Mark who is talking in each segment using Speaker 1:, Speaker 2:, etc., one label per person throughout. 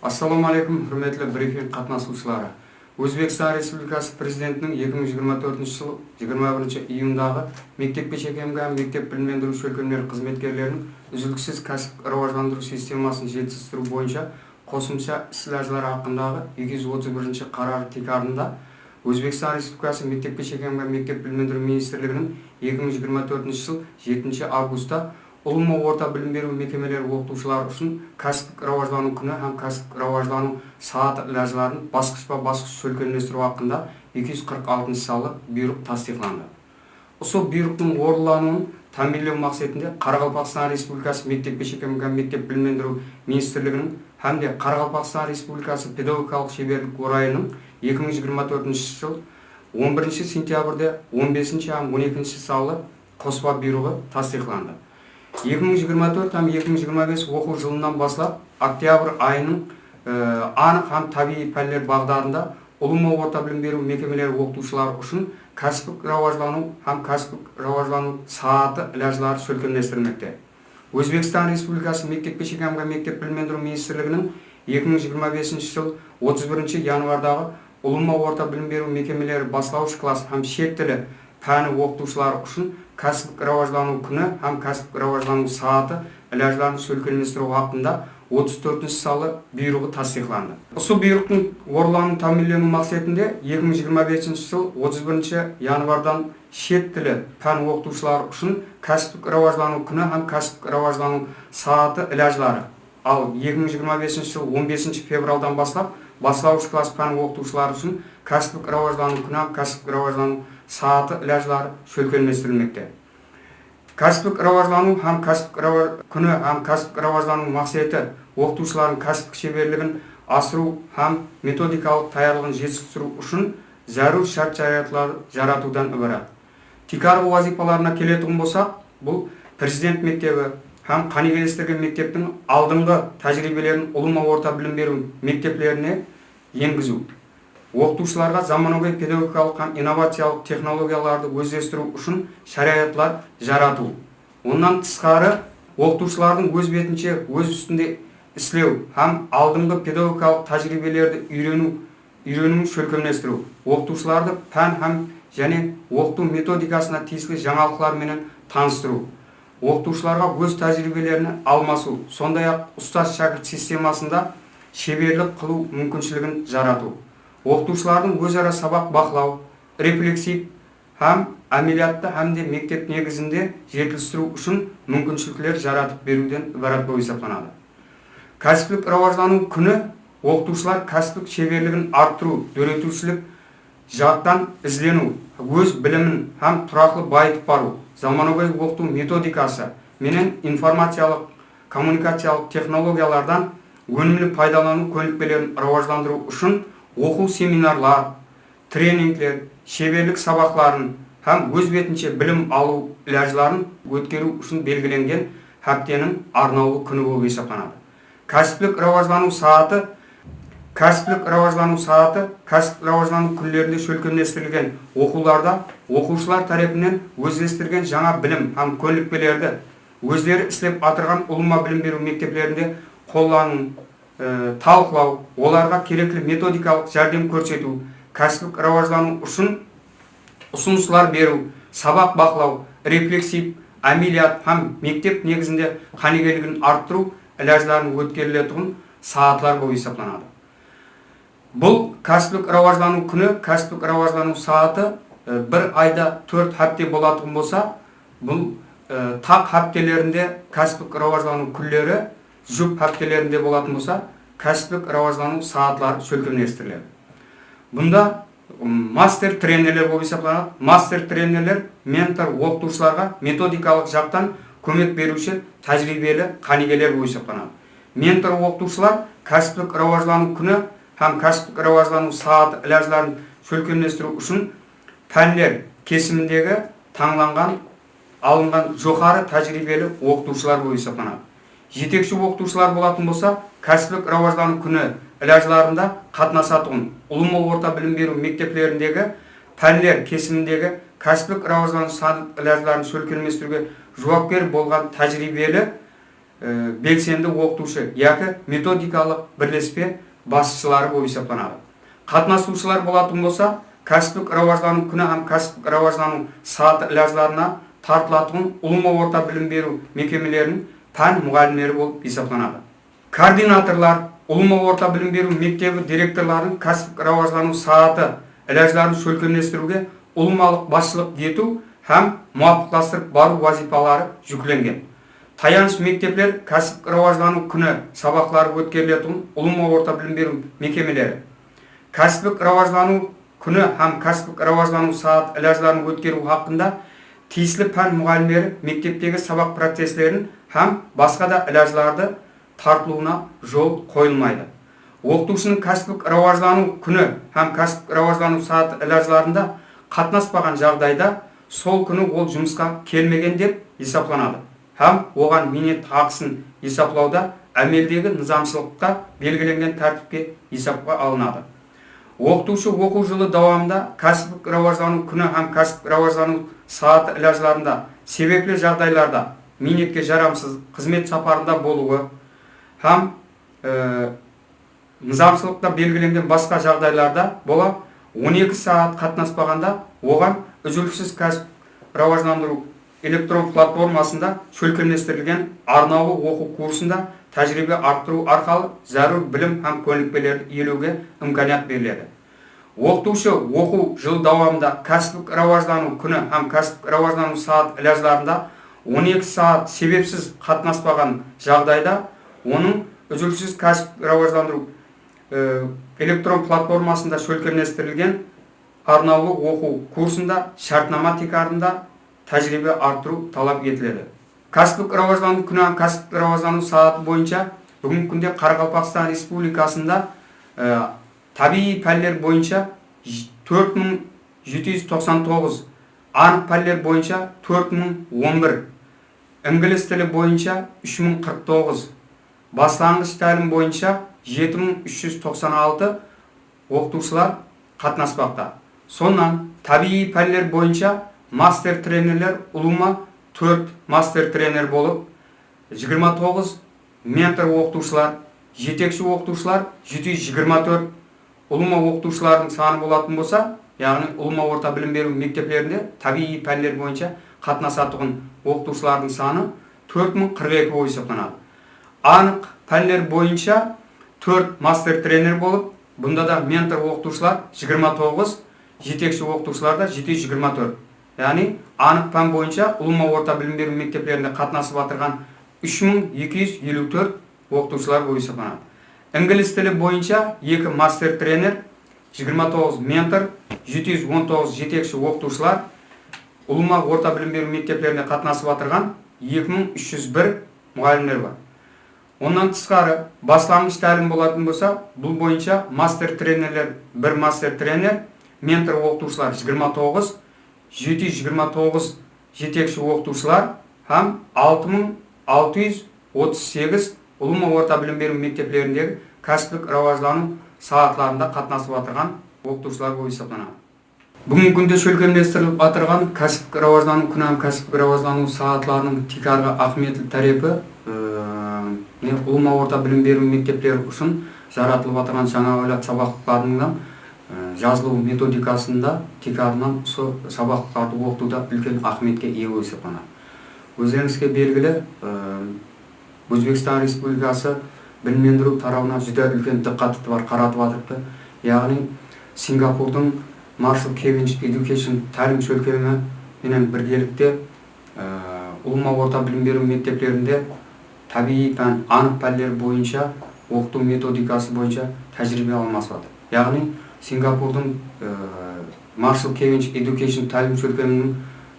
Speaker 1: Ассаламу алейкум, hürmetli брифинг қатынасушылары. Өзбекстан Республикасы президентінің 2024 жыл 21 июндағы мектепке шекемгі мектеп білім беру өлкемдері қызметкерлерінің үзілгісіз кәсіп рауаждандыру системасын жетістіру бойынша қосымша іс-шаралар хақындағы 231 қарары текарында Өзбекстан Республикасы мектепке шекемгі мектеп білім беру министрлігінің 2024 жыл 7 августта Улума орта білім беру мекемелері оқытушылар үшін кәсіптік рауаждану күні һәм кәсіптік рауаждану сағат ләжаларын басқышпа-басқыш сөлкемдестіру хақында 246 салы бұйрық тасдиқланды. Осы бұйрықтың орындалуын тәмамдау мақсатында Қарақалпақстан Республикасы мектепке шекемгі мектеп білім беру министрлігінің һәм Қарақалпақстан Республикасы педагогикалық шеберлік орайының 2024 жыл 11 сентябрьде 15 һәм 12 салы қоспа бұйрығы тасдиқланды. 2024 һәм 2025 оқу жылынан бастап октябрь айының анық һәм табиғи пәндер бағдарында Улума орта білім беру мекемелері оқытушылар үшін кәсіптік рауаждану һәм кәсіптік рауаждану сағаты ләжалары сөлкемдестірілмекте. Өзбекстан Республикасы мектепке шекемгі мектеп білім беру министрлігінің 2025 жыл 31 январдағы Улума орта білім беру мекемелері бастауыш класс һәм шет тілі пәні оқытушылар үшін кәсіптік рауаждану күні һәм кәсіптік рауаждану сағаты ләжаларын сөлкемдестіру хақында 34 салы бұйрығы тасдиқланды. Осы бұйрықтың орындалуын тәмамдау мақсатында 2025 жыл 31 январдан шет тілі пән оқытушылар үшін кәсіптік рауаждану күні һәм кәсіптік рауаждану сағаты ләжалары, ал 2025 жыл 15 февралдан бастап бастауыш класс пән оқытушылар үшін кәсіптік рауаждану күні һәм кәсіптік рауаждану сағаты ләжалары сөлкемдестірілмекте. Кәсіптік рауаждану һәм кәсіптік күні һәм кәсіптік рауаждану мақсаты оқытушылардың кәсіптік шеберлігін асыру һәм методикалық даярлығын жетістіру үшін зәру шарт-шараттар жаратудан ibarat. Текарғы вазифаларына келетін болсақ, бұл президент мектебі һәм қанигелестірген мектептің алдыңғы тәжірибелерін Улума орта білім беру мектеплеріне енгізу. Оқытушыларға заманауи педагогикалық һәм инновациялық технологияларды өздестіру үшін шариғатлар жарату. Онан тысқары оқытушылардың өз бетінше өз үстінде істеу һәм алдыңғы педагогикалық тәжірибелерді үйрену сөлкемдестіру. Оқытушыларды пән һәм және оқыту методикасына тиісті жаңалықтармен таныстыру. Оқытушыларға өз тәжірибелерін алмасу, сондай-ақ ұстаз-шәкірт системасында шеберлік қылу мүмкіншілігін жарату. Оқытушылардың өзара сабақ бақылау, рефлексив һәм әмелиятты һәм де мектеп негізінде жетілдіру үшін мүмкіншіліктер жаратып беруден ibarat болып есептеледі. Кәсіптік рауаждану күні оқытушылар кәсіптік шеберлігін арттыру, дөретушілік жақтан іздену, өз білімін һәм тұрақты байытып бару, заманауи оқыту методикасы менен информациялық коммуникациялық технологиялардан өнімлі пайдалану көнікпелерін рауаждандыру үшін оқу семинарлар, тренингтер, шеберлік сабақтарын һәм өз бетінше білім алу ләжаларын өткеру үшін белгіленген хәптенің арнаулы күні болып есептеледі. Кәсіптік рауаждану сағаты кәсіптік рауаждану күндерінде сөлкемдестірілген оқуларда оқушылар тарапынан өзгертілген жаңа білім һәм көнікпелерді өздері істеп атырған Улума білім беру мектептерінде қолдану, талқылау, оларға керекті методикалық жәрдем көрсету, кәсіптік рауаждану үшін ұсыныстар беру, сабақ бақылау, рефлексив, әмелият һәм мектеп негізінде қанигерлігін арттыру ләжаларын өткерілетін сағатлар болып есептеледі. Бұл кәсіптік рауаждану күні, кәсіптік рауаждану сағаты бір айда 4 хәпте болатын болса, бұл тақ хәптелерінде кәсіптік рауаждану күндері жұп хәптелерінде болатын болса, кәсіптік рауаждану сағатлары сөлкемдестіріледі. Бұнда мастер тренерлер болып есептеледі. Мастер тренерлер ментор оқытушыларға методикалық жақтан көмек беруші тәжірибелі қанигелер болып есептеледі. Ментор оқытушылар кәсіптік рауаждану күні һәм кәсіптік рауаждану сағаты ләжаларын сөлкемдестіру үшін пәндер кесіміндегі алынған жоғары тәжірибелі оқытушылар болып есептеледі. Жетекші оқытушылар болатын болса, кәсіптік рауаждану күні ләжаларында қатынасатын Улума орта білім беру мектеплеріндегі пәндер кесіміндегі кәсіптік рауаждану ләжаларын сөлкемдестіруге жауапкер болған тәжірибелі белсенді оқытушы яки методикалық бірлеспе басшылары болып есептеледі. Қатынасушылар болатын болса, кәсіптік рауажлану күні һәм кәсіптік рауажлану сағат лязларына тартылатын улума орта білім беру мекемелерінің пән мұғалімдері болып есептеледі. Координаторлар, улума орта білім беру мектебі директорларын кәсіптік рауажлану сағаты лязларын шөлкемлестіруге улумалық басшылық ету һәм муафиқластырып бару вазифалары жүкленген. Таяныш мектеплер кәсіптік рауажлану күні сабақлары өткерілетін улума орта білім беру мекемелері. Кәсіптік рауажлану күні һәм кәсіптік рауажлану сағат лязларын өткеру хақында тиісілі пән мұғалімдері мектептегі сабақ процестерін һәм басқа да лязларды тартылуына жол қойылмайды. Оқытушының кәсіптік рауажлану күні һәм кәсіптік рауажлану сағат лязларында қатынаспаған жағдайда сол күні ол жұмысқа келмеген деп есептеледі һәм оған минет ақысын есептеуде әмелдегі низамшылыққа белгіленген тәртіпке есепке алынады. Оқытушы оқу жылы давамында кәсіптік рауажлану күні һәм кәсіптік рауажлану сағат лязларында себеплі жағдайларда минетке жарамсыз қызмет сапарында болуы һәм низамшылықта белгіленген басқа жағдайларда бола 12 сағат қатынаспағанда оған үзіліссіз кәсіп рауажландыру электрон платформасында шөлкемлестірілген арнаулы оқу курсында тәжірибе арттыру арқылы зәрур білім һәм көнікпелерді иелеуге имканият беріледі. Оқытушы оқу жыл давамында кәсіптік рауажлану күні һәм кәсіптік рауажлану сағат лязларында 12 сағат себепсіз қатынаспаған жағдайда оның үзіліссіз кәсіптік рауажландыру электрон платформасында шөлкемлестірілген арнаулы оқу курсында шартнама текарында тәжірибе арттыру талап етіледі. Кәсіптік рауажлану күні һәм кәсіптік рауажлану сағаты бойынша бүгінгі күнде Қарақалпақстан Республикасында табиғи пәндер бойынша 4799, анық пәндер бойынша 4011, інгліс тілі бойынша 3049, баслангыч тәлім бойынша 7396 оқытушылар қатынаспақта. Сонан табиғи пәндер бойынша мастер тренерлер улума 4 мастер тренер болып, 29 ментор оқытушылар, жетекші оқытушылар 724, улума оқытушылардың саны болатын болса, яғни улума орта білім беру мектеплерінде табиғи пәндер бойынша қатынасатын оқытушылардың саны 4042 болып есептеледі. Анық пәндер бойынша 4 мастер тренер болып, бұнда да ментор оқытушылар 29, жетекші оқытушылар да 724. Яғни анық пән бойынша улума орта білім беру мектеплерінде қатынасып отырған 3254 оқытушылар болып есептеледі. Інгліс тілі бойынша 2 мастер тренер, 29 ментор, 719 жетекші оқытушылар, улума орта білім беру мектеплерінде қатынасып отырған 2301 мұғалімдер бар. Ондан тысқары баслангыч тәлім болатын болса, бұл бойынша мастер тренерлер 1 мастер тренер, ментор оқытушылар 29, 729 жетекші оқытушылар һәм 6638 улума орта білім беру мектеплеріндегі кәсіптік рауажлану сағатларында қатынасып отырған оқытушылар болып есептеледі. Бүгінгі күнде шөлкемлестіріліп отырған кәсіптік рауажлану күні һәм кәсіптік рауажлану сағатларының тикарға ахметлі тарепі улума орта білім беру мектеплері үшін жаратылып отырған жаңа ойлап сабақтарының жазылу методикасында тикарынан сабақтарды оқытуда үлкен ахметке ие болып есептеледі. Өздеріңізге белгілі, Өзбекстан Республикасы білімдендіру тарауына жүдә үлкен диққат қаратып отырыпты. Яғни Сингапурдың Marshall Cavendish Education тәлім шөлкемі менен біргелікте улума орта білім беру мектептерінде табиғи пән, анық пәндер бойынша оқыту методикасы бойынша тәжірибе алмасады. Яғни Сингапурдың Marshall Cavendish Education тәлім шөлкемінің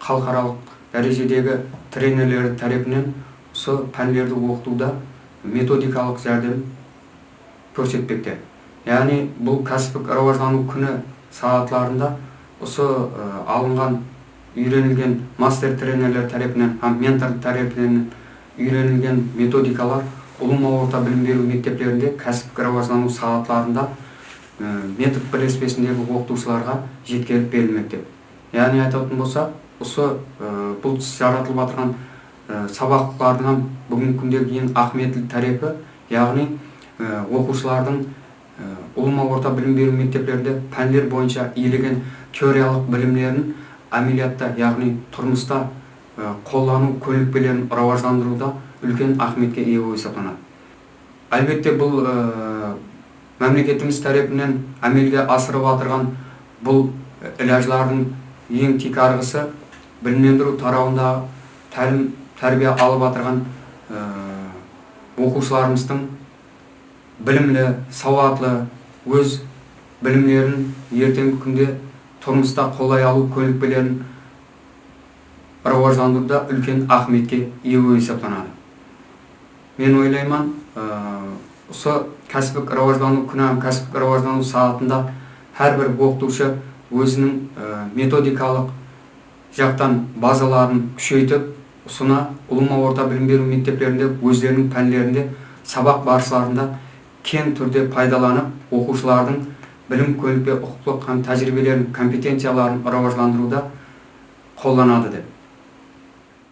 Speaker 1: халықаралық дәрежедегі тренерлері тарапынан осы пәндерді оқытуда методикалық жәрдем көрсетпекте. Яғни бұл кәсіптік рауажлану күні сағатларында осы алынған үйренілген мастер тренерлер тарапынан һәм ментор тарапынан үйренілген методикалар улума орта білім беру мектептерінде кәсіптік рауажлану сағатларында метод бірлеспесіндегі оқытушыларға жеткізіліп берілмекте. Яғни айтатын болса, осы бұл жаратылып отырған сабақтарынан бүгінгі күндегі ең ахметлі тарихы, яғни оқушылардың ұлыма орта білім беру мектептерінде пәндер бойынша иілген теориялық білімдерін әмелиятта, яғни тұрмыста қолдану көлікпелерін рауаждандыруда үлкен ахметке ие болып саналады. Әлбетте бұл мемлекетіміз тарапынан әмелге асырып отырған бұл іләжлардың ең тикарғысы білімдендіру тарауындағы тәлім тәрбие алып отырған оқушыларымыздың білімлі, сауатлы, өз білімлерін ертеңгі күнде тұрмыста қолдай алу көлікпелерін рауаждандыруда үлкен ахметке ие болып саналады. Мен ойлаймын, осы кәсіптік рауаждану күні, кәсіптік рауаждану сағатында әрбір оқытушы өзінің методикалық жақтан базаларын күшейтіп, ұсына ұлыма орта білім беру мектептерінде өздерінің пәндерінде сабақ барыстарында кең түрде пайдаланып, оқушылардың білім көлікпе құқықтық тәжірибелерін, компетенцияларын рауаждандыруда қолданады деп.